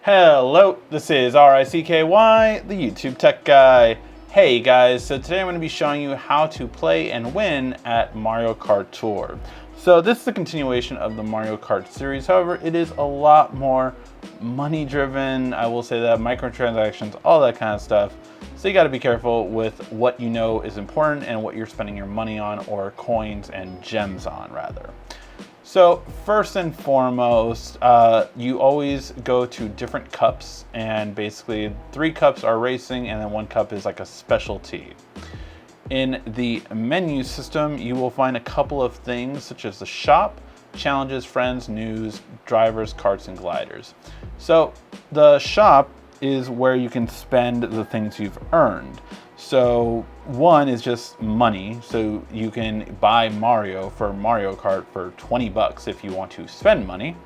Hello, this is RICKY, the YouTube Tech Guy. Hey guys, so today I'm going to be showing you how to play and win at Mario Kart Tour. So this is a continuation of the Mario Kart series, however, it is a lot more money driven, I will say that, microtransactions, all that kind of stuff. So you got to be careful with what you know is important and what you're spending your money on, or coins and gems on rather. So first and foremost, you always go to different cups, and basically 3 cups are racing and then 1 cup is like a specialty. In the menu system, you will find a couple of things such as the shop, challenges, friends, news, drivers, karts, and gliders. So the shop is where you can spend the things you've earned. So one is just money, so you can buy Mario for Mario Kart for 20 bucks if you want to spend money.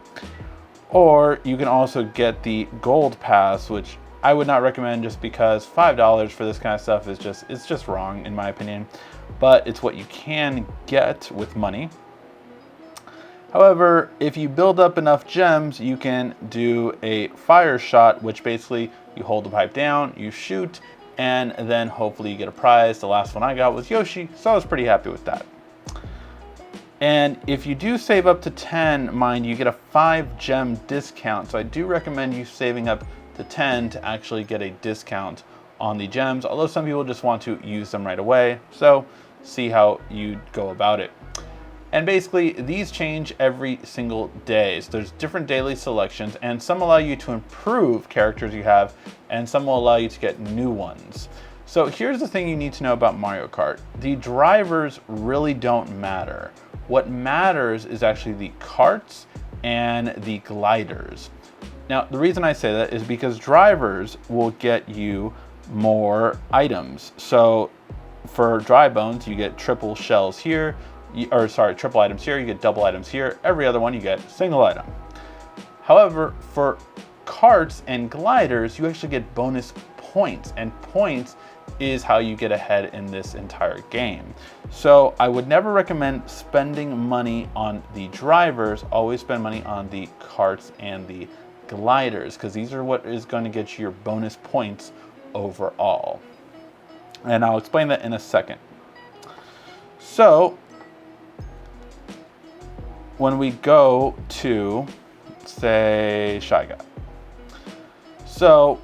Or you can also get the gold pass, which I would not recommend just because $5 for this kind of stuff is just wrong in my opinion, but it's what you can get with money. However, if you build up enough gems, you can do a fire shot, which basically you hold the pipe down, you shoot, and then hopefully you get a prize. The last one I got was Yoshi, so I was pretty happy with that. And if you do save up to 10, mind you get a 5 gem discount. So I do recommend you saving up to 10 to actually get a discount on the gems, although some people just want to use them right away. So see how you go about it. And basically these change every single day. So there's different daily selections, and some allow you to improve characters you have, and some will allow you to get new ones. So here's the thing you need to know about Mario Kart. The drivers really don't matter. What matters is actually the karts and the gliders. Now, the reason I say that is because drivers will get you more items. So for dry bones, you get triple shells here, triple items here, you get double items here. Every other one you get single item. However, for karts and gliders, you actually get bonus points, and points is how you get ahead in this entire game. So I would never recommend spending money on the drivers. Always spend money on the karts and the gliders, because these are what is going to get you your bonus points overall. And I'll explain that in a second. So when we go to, say, Shy Guy. So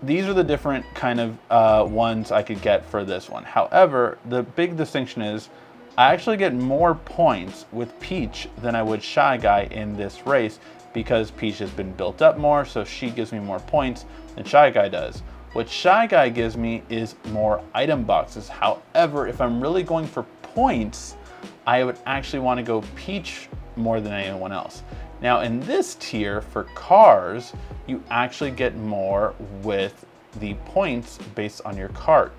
these are the different kind of ones I could get for this one. However, the big distinction is I actually get more points with Peach than I would Shy Guy in this race, because Peach has been built up more, so she gives me more points than Shy Guy does. What Shy Guy gives me is more item boxes. However, if I'm really going for points, I would actually want to go Peach more than anyone else. Now in this tier for cars, you actually get more with the points based on your kart.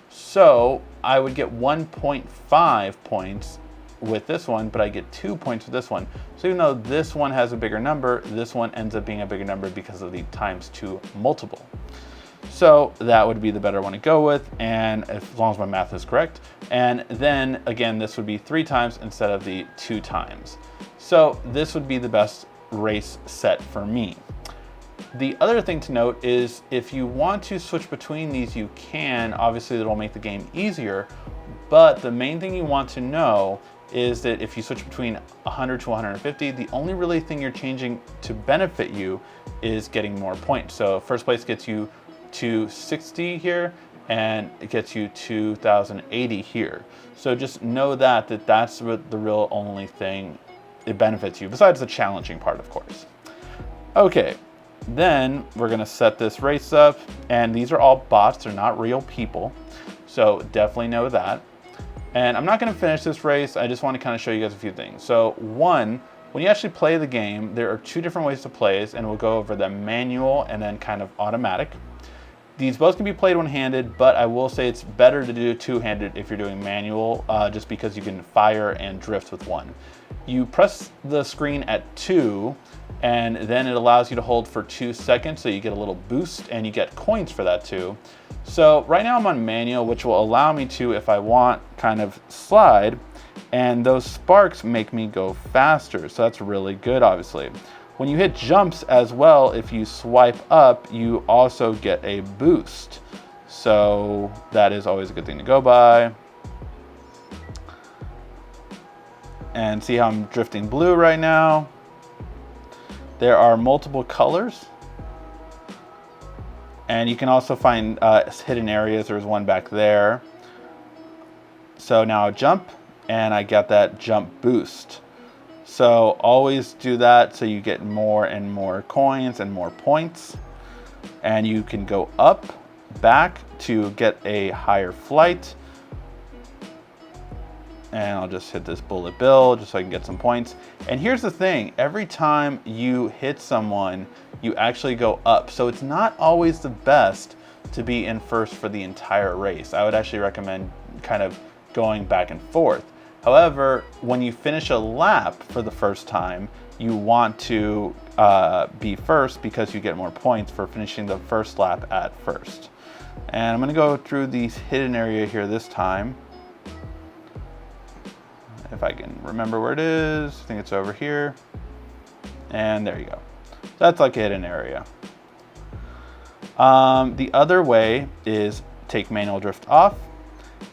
So I would get 1.5 points with this one, but I get 2 points with this one. So even though this one has a bigger number, this one ends up being a bigger number because of the ×2 multiple. So that would be the better one to go with, and as long as my math is correct. And then again, this would be 3 times instead of the 2 times. So this would be the best race set for me. The other thing to note is if you want to switch between these, you can. Obviously it'll make the game easier, but the main thing you want to know is that if you switch between 100 to 150, the only really thing you're changing to benefit you is getting more points. So first place gets you 260 here, and it gets you 2080 here. So just know that that's the real only thing it benefits you, besides the challenging part, of course. Okay, then we're gonna set this race up, and these are all bots, they're not real people, so definitely know that. And I'm not gonna finish this race, I just wanna kind of show you guys a few things. So one, when you actually play the game, there are 2 different ways to play this, and we'll go over the manual and then kind of automatic. These both can be played one-handed, but I will say it's better to do two-handed if you're doing manual, just because you can fire and drift with one. You press the screen at 2, and then it allows you to hold for 2 seconds, so you get a little boost, and you get coins for that too. So right now I'm on manual, which will allow me to, if I want, kind of slide, and those sparks make me go faster, so that's really good, obviously. When you hit jumps as well, if you swipe up, you also get a boost. So that is always a good thing to go by. And see how I'm drifting blue right now? There are multiple colors. And you can also find hidden areas. There's one back there. So now I jump, and I get that jump boost. So always do that so you get more and more coins and more points. And you can go up, back to get a higher flight. And I'll just hit this bullet bill just so I can get some points. And here's the thing, every time you hit someone, you actually go up. So it's not always the best to be in first for the entire race. I would actually recommend kind of going back and forth. However, when you finish a lap for the first time, you want to be first because you get more points for finishing the first lap at first. And I'm gonna go through the hidden area here this time. If I can remember where it is, I think it's over here. And there you go. That's like a hidden area. The other way is take manual drift off.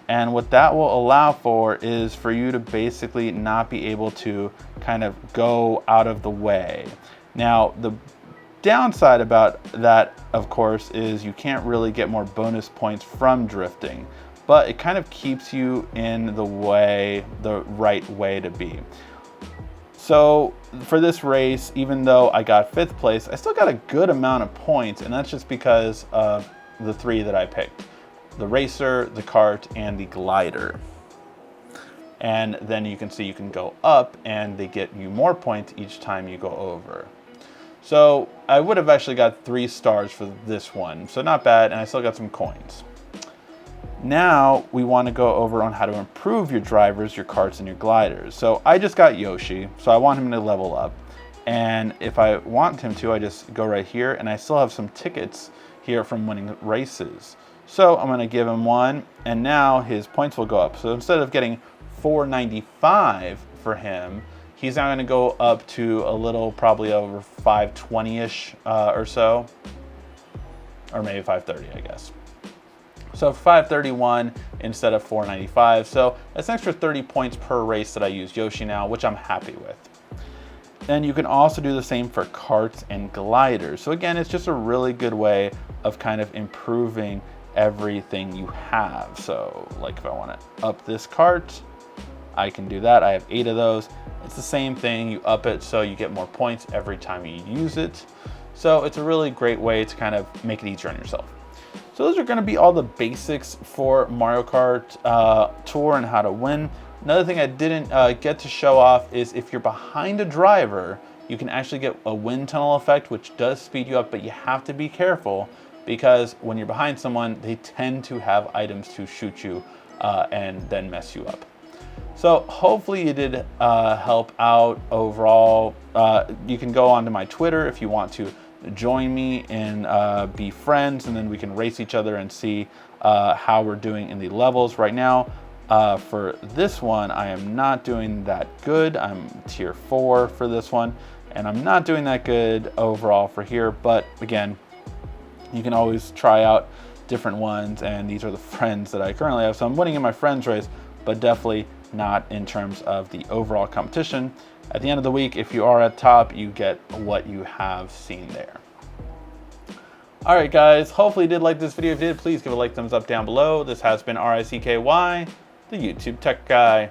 And what that will allow for is for you to basically not be able to kind of go out of the way. Now, the downside about that, of course, is you can't really get more bonus points from drifting, but it kind of keeps you in the way, the right way to be. So for this race, even though I got 5th place, I still got a good amount of points, and that's just because of the 3 that I picked. The racer, the kart, and the glider. And then you can see you can go up and they get you more points each time you go over. So I would have actually got 3 stars for this one, so not bad, and I still got some coins. Now we want to go over on how to improve your drivers, your karts, and your gliders. So I just got Yoshi, so I want him to level up. And if I want him to, I just go right here, and I still have some tickets here from winning races. So I'm gonna give him one, and now his points will go up. So instead of getting 495 for him, he's now gonna go up to a little, probably over 520-ish or so, or maybe 530, I guess. So 531 instead of 495. So that's an extra 30 points per race that I use Yoshi now, which I'm happy with. Then you can also do the same for karts and gliders. So again, it's just a really good way of kind of improving everything you have. So like if I want to up this kart, I can do that. I have 8 of those. It's the same thing, you up it so you get more points every time you use it. So it's a really great way to kind of make it easier on yourself. So those are going to be all the basics for Mario Kart Tour and how to win. Another thing I didn't get to show off is if you're behind a driver, you can actually get a wind tunnel effect, which does speed you up, but you have to be careful because when you're behind someone, they tend to have items to shoot you and then mess you up. So hopefully you did help out overall. You can go onto my Twitter if you want to join me and be friends, and then we can race each other and see how we're doing in the levels. Right now, for this one, I am not doing that good. I'm tier 4 for this one, and I'm not doing that good overall for here, but again, you can always try out different ones, and these are the friends that I currently have. So I'm winning in my friends race, but definitely not in terms of the overall competition. At the end of the week, if you are at top, you get what you have seen there. All right, guys, hopefully you did like this video. If you did, please give a like, thumbs up down below. This has been RICKY, the YouTube Tech Guy.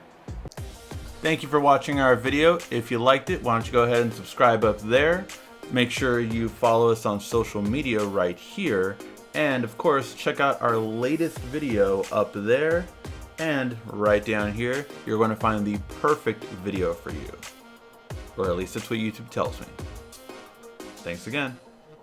Thank you for watching our video. If you liked it, why don't you go ahead and subscribe up there. Make sure you follow us on social media right here. And of course, check out our latest video up there. And right down here, you're going to find the perfect video for you. Or at least that's what YouTube tells me. Thanks again.